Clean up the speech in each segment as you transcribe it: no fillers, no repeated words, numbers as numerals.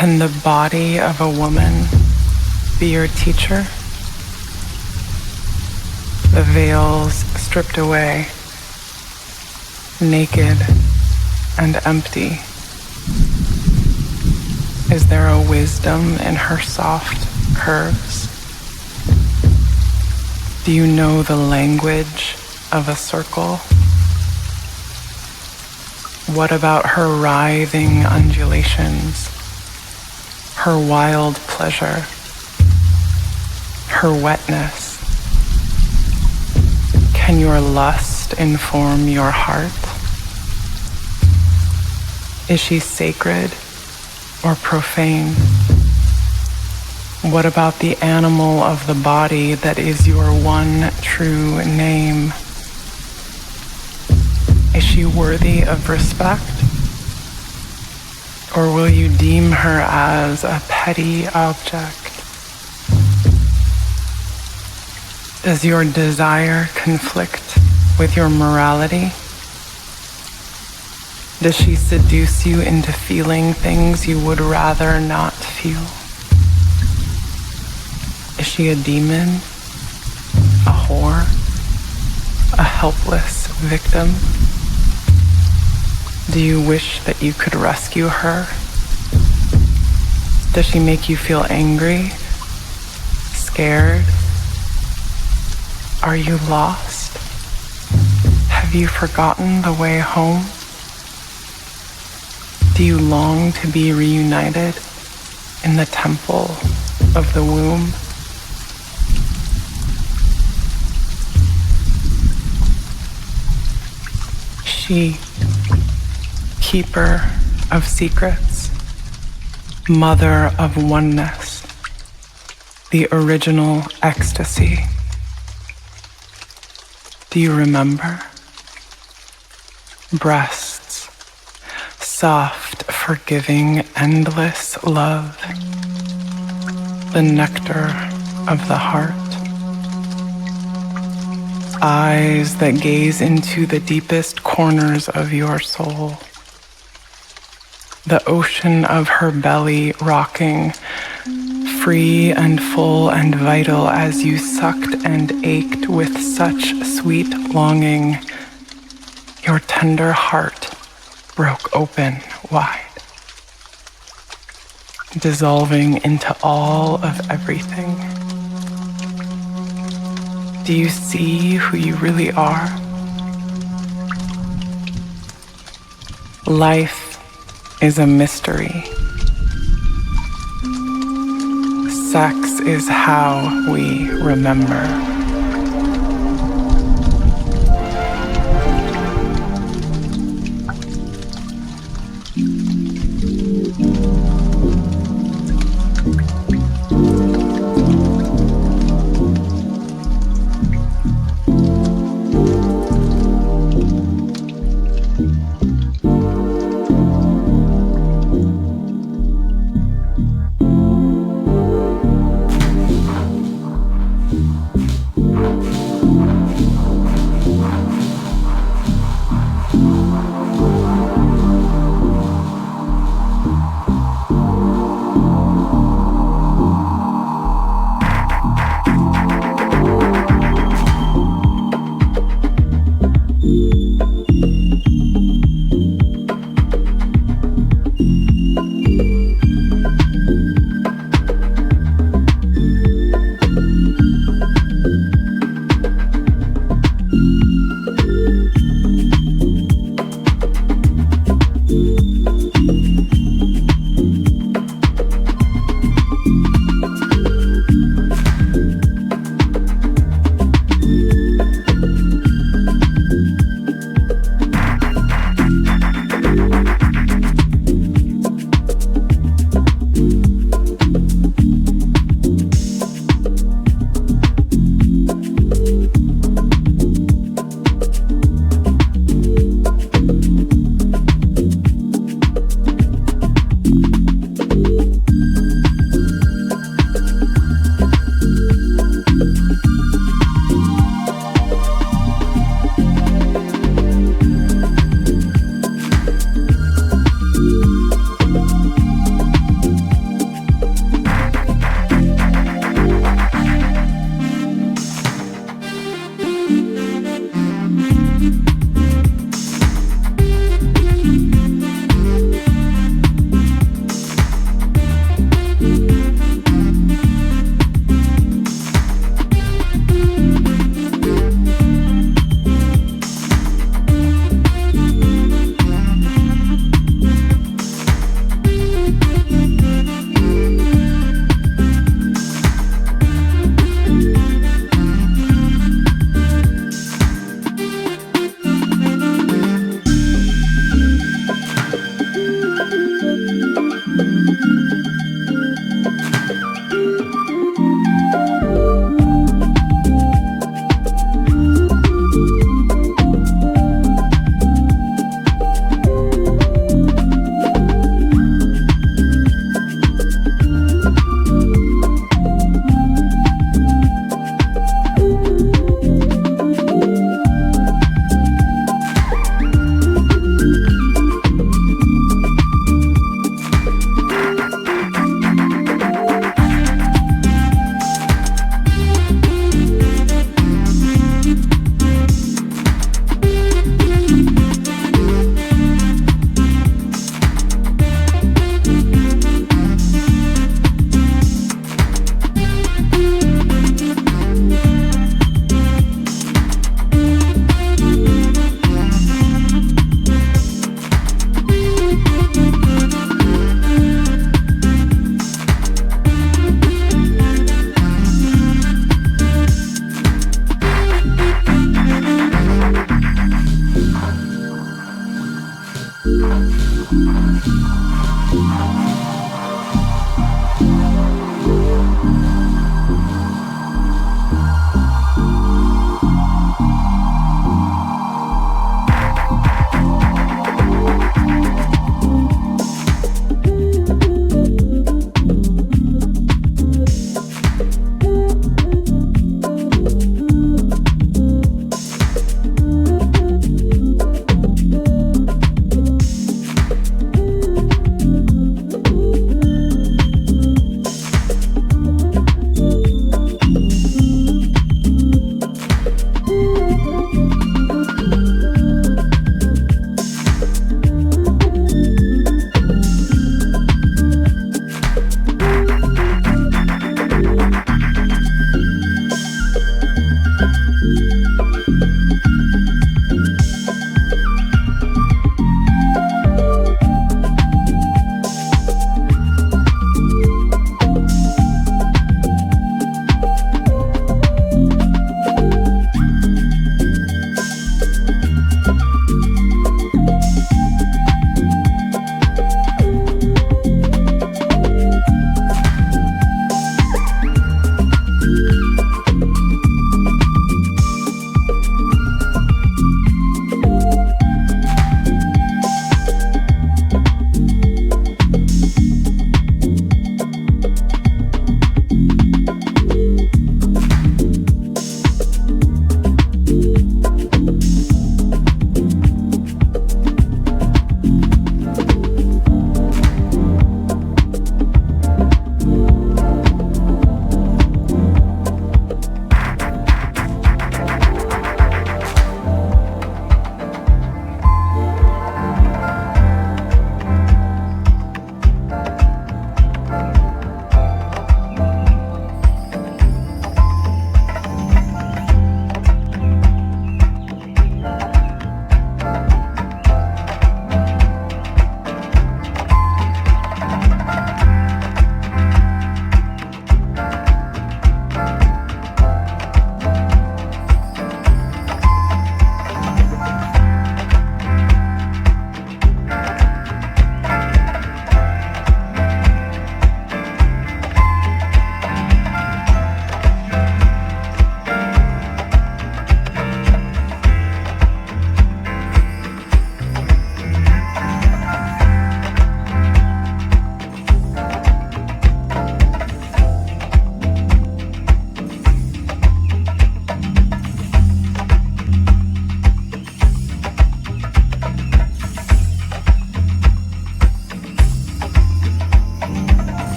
Can the body of a woman be your teacher? The veils stripped away, naked and empty. Is there a wisdom in her soft curves? Do you know the language of a circle? What about her writhing undulations, her wild pleasure, her wetness? Can your lust inform your heart? Is she sacred or profane? What about the animal of the body that is your one true name? Is she worthy of respect? Or will you deem her as a petty object? Does your desire conflict with your morality? Does she seduce you into feeling things you would rather not feel? Is she a demon, a whore, a helpless victim? Do you wish that you could rescue her? Does she make you feel angry, scared? Are you lost? Have you forgotten the way home? Do you long to be reunited in the temple of the womb? She, keeper of secrets, mother of oneness, the original ecstasy. Do you remember? Breasts, soft, forgiving, endless love, the nectar of the heart. Eyes that gaze into the deepest corners of your soul. The ocean of her belly rocking, free and full and vital as you sucked and ached with such sweet longing. Your tender heart broke open wide, dissolving into all of everything. Do you see who you really are? Life is a mystery. Sex is how we remember.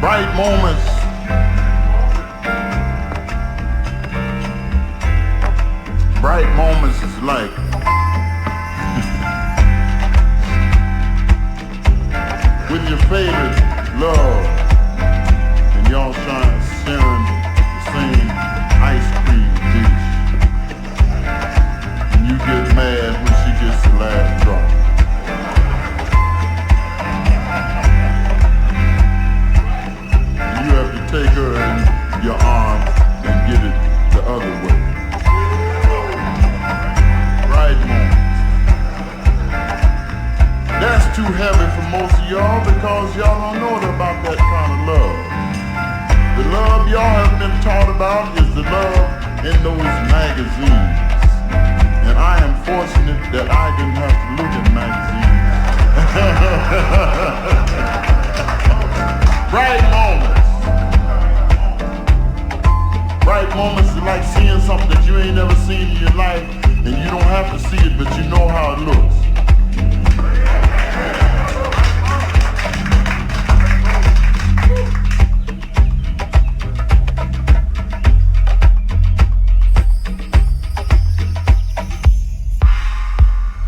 bright moments. Bright moments is like with your favorite love and y'all sharing the same ice cream dish, and you get mad when she gets the last drop. Take her in your arms and get it the other way. Right moment. That's too heavy for most of y'all because y'all don't know about that kind of love. The love y'all have been taught about is the love in those magazines and I am fortunate that I didn't have to look at magazines. Bright moments. Bright moments are like seeing something that you ain't never seen in your life, and you don't have to see it, but you know how it looks.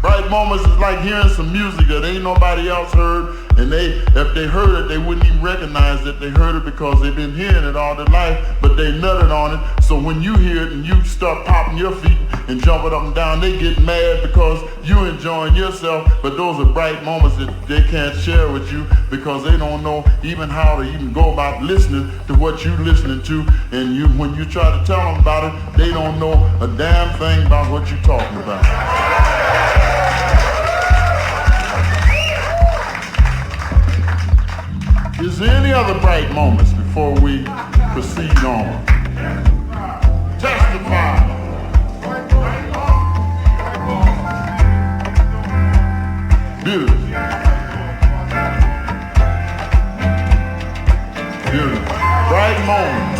Bright moments is like hearing some music that ain't nobody else heard, and if they heard it, they wouldn't even recognize that they heard it because they've been hearing it all their life, but they nutted on it. So when you hear it and you start popping your feet and jumping up and down, they get mad because you enjoying yourself, but those are bright moments that they can't share with you because they don't know even how to even go about listening to what you're listening to, and when you try to tell them about it, they don't know a damn thing about what you're talking about. Is there any other bright moments before we proceed on? Testify. Beautiful. Beautiful. Bright moments.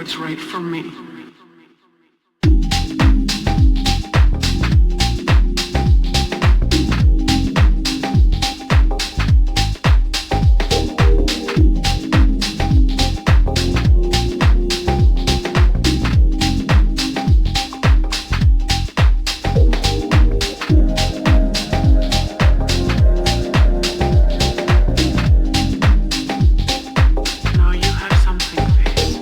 what's right for me. Now you have something face.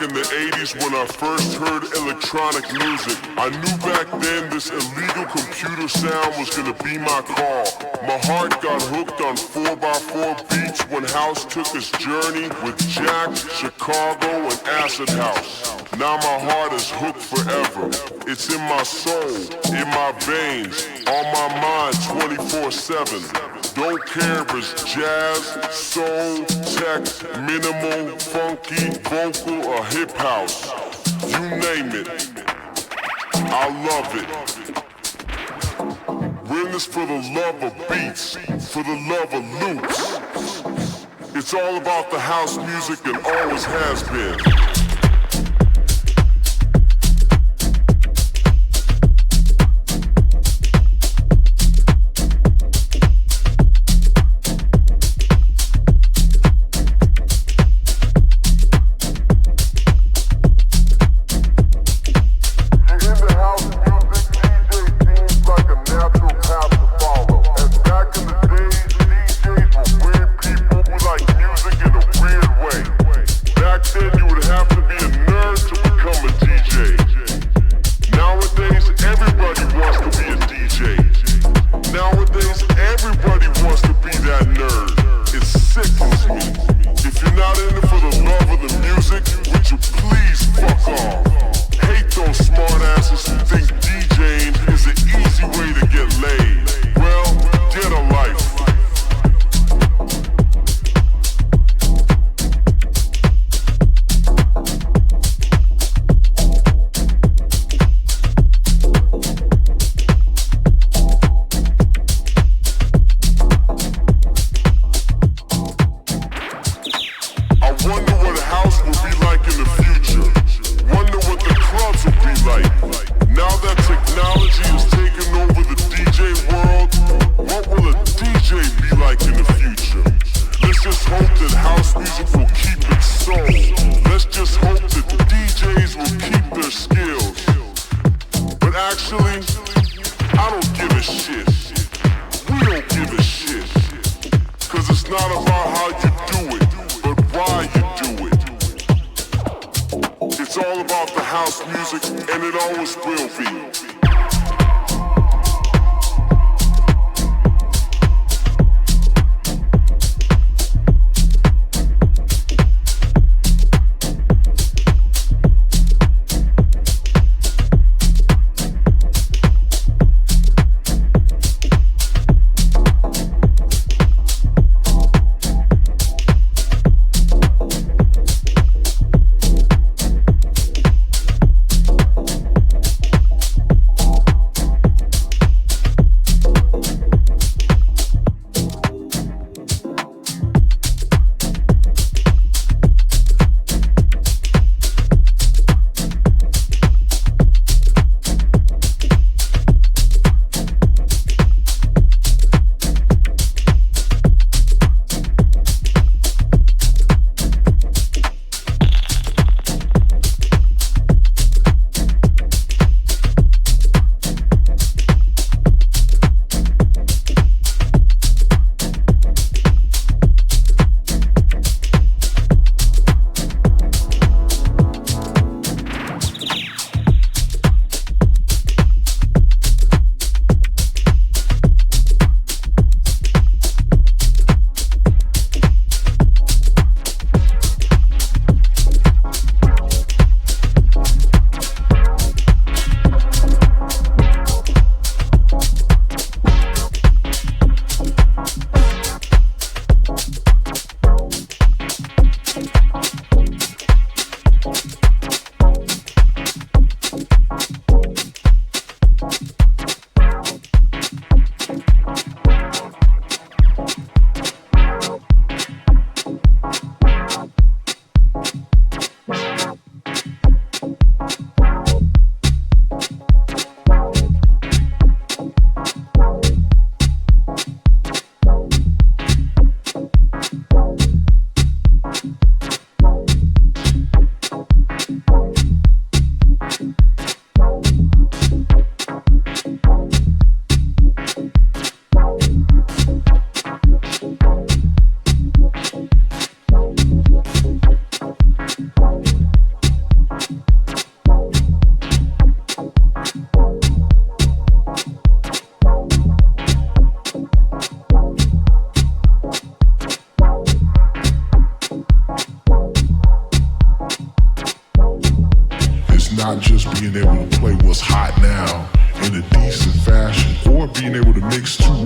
in the 80s when I first heard electronic music. I knew back then this illegal computer sound was gonna be my call. My heart got hooked on 4x4 beats when House took his journey with Jack, Chicago, and Acid House. Now my heart is hooked forever. It's in my soul, in my veins, on my mind 24/7. Don't care if it's jazz, soul, tech, minimal, funky, vocal, or hip house. You name it, I love it. We're in this for the love of beats, for the love of loops. It's all about the house music and always has been.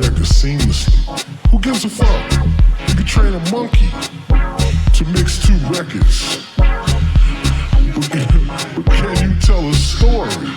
record seamlessly. Who gives a fuck? You can train a monkey to mix two records. But can you tell a story?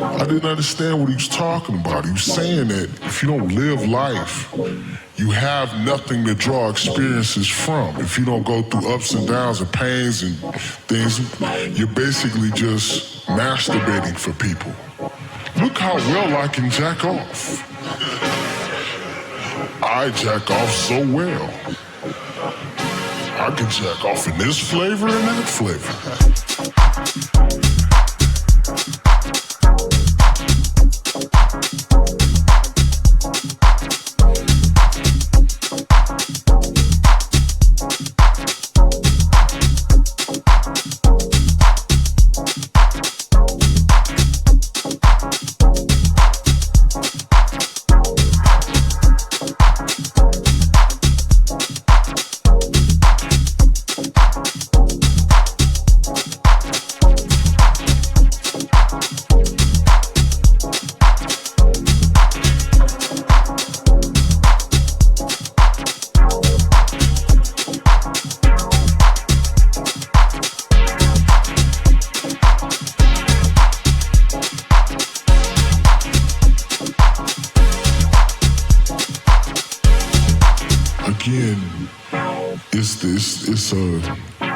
I didn't understand what he was talking about. He was saying that if you don't live life, you have nothing to draw experiences from. If you don't go through ups and downs and pains and things, you're basically just masturbating for people. Look how well I can jack off. I jack off so well. I can jack off in this flavor and that flavor.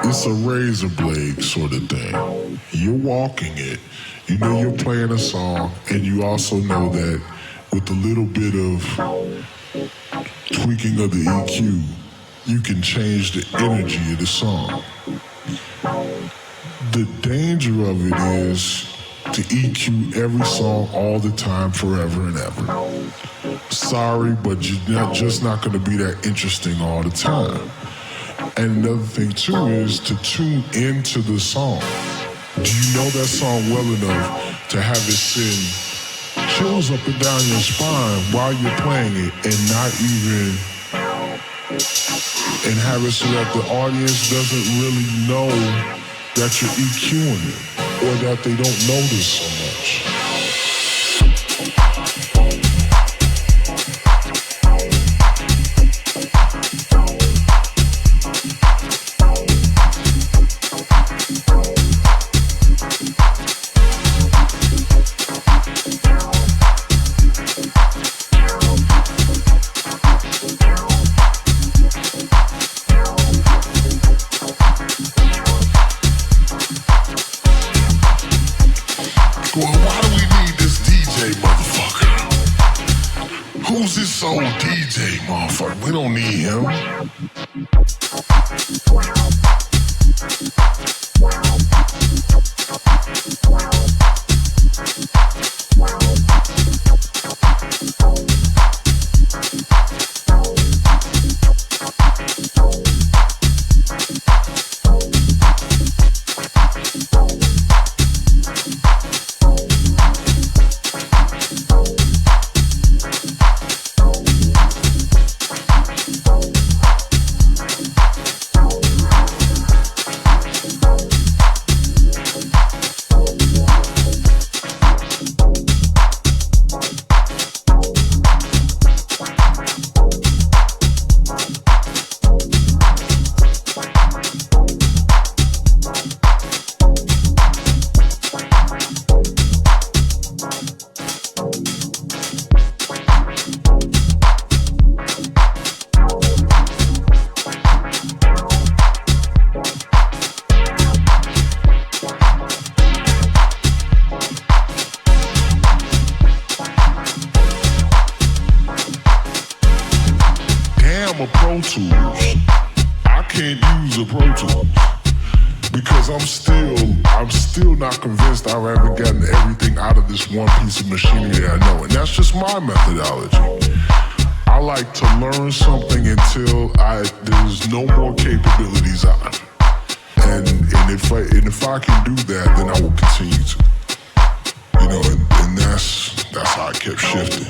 It's a razor blade sort of thing. You're walking it. You know you're playing a song, and you also know that with a little bit of tweaking of the EQ, you can change the energy of the song. The danger of it is to EQ every song all the time, forever and ever. Sorry, but you're just not going to be that interesting all the time. And another thing too is to tune into the song. Do you know that song well enough to have it send chills up and down your spine while you're playing it and not even, and have it so that the audience doesn't really know that you're EQing it or that they don't notice so much? This old DJ, motherfucker, we don't need him. a Pro Tools. I can't use a Pro Tools because I'm still not convinced I haven't gotten everything out of this one piece of machinery I know, and that's just my methodology. I like to learn something until there's no more capabilities out of it. And if I can do that, then I will continue to. You know, and that's how I kept shifting.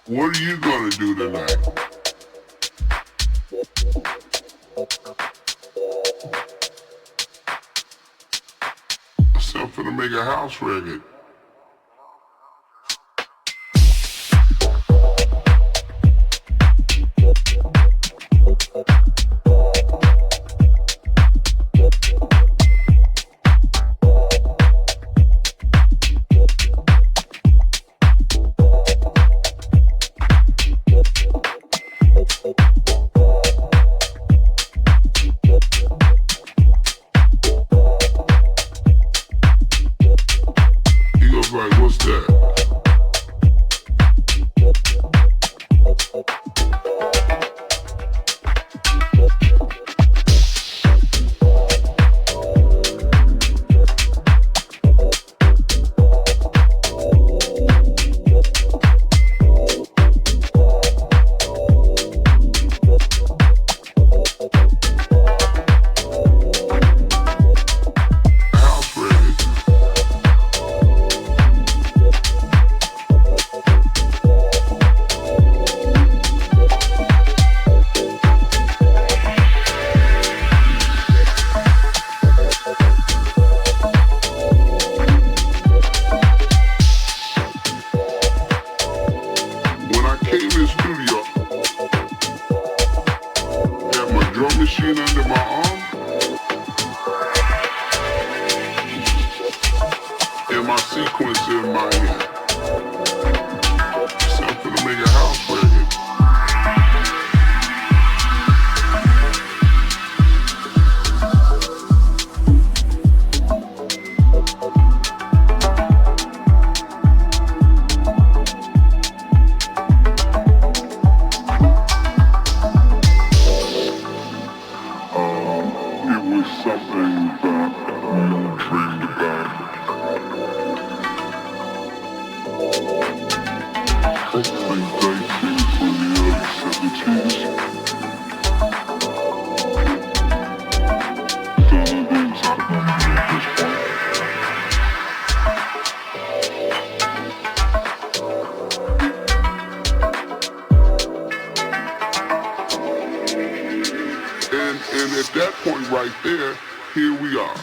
What are you gonna do tonight? I said I'm finna make a house record. And at that point right there, here we are.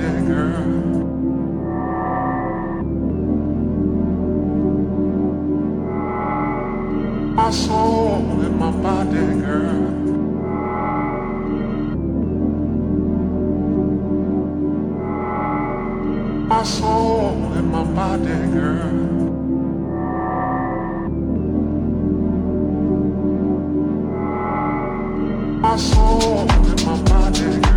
body, girl. My soul in my body, girl. My soul in my body, girl. My soul in my body, girl.